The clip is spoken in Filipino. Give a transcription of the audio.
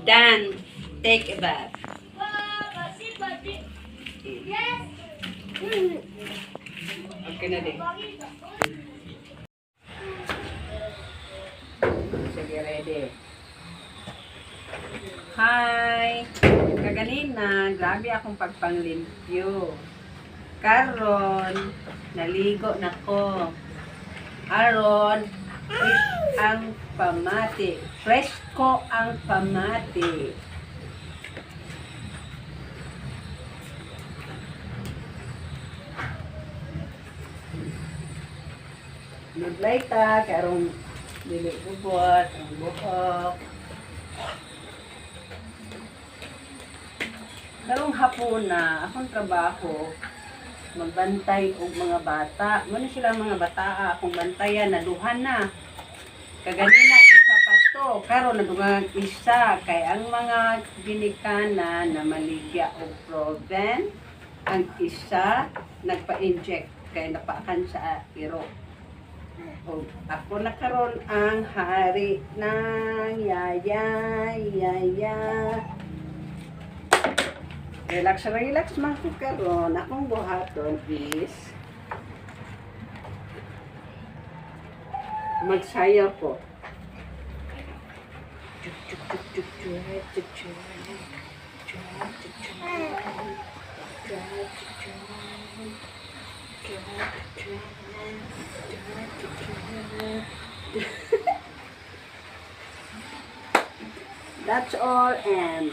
Done. Take a bath. Okay na din. Sige, ready. Hi! Kaganina, grabe akong pagpanglimpyo. Karon, naligo na ko. Aron, fresh ang pamati. Fresco ang pamati. Nudlay ta, karong nilibubot, ang buhok. Karong hapon na, akong trabaho, magbantay og mga bata. Muna sila mga bata, akong bantayan, naduhan na. Kaganina, isa pa to. Karon nadungang isa. Kay ang mga ginikana na maligya o proven, ang isa, nagpa-inject. Kay napaakan sa iro. O, ako na karon ang hari ng yaya. Relax man ko karon. Akong buhaton is magsayaw ko. That's all, and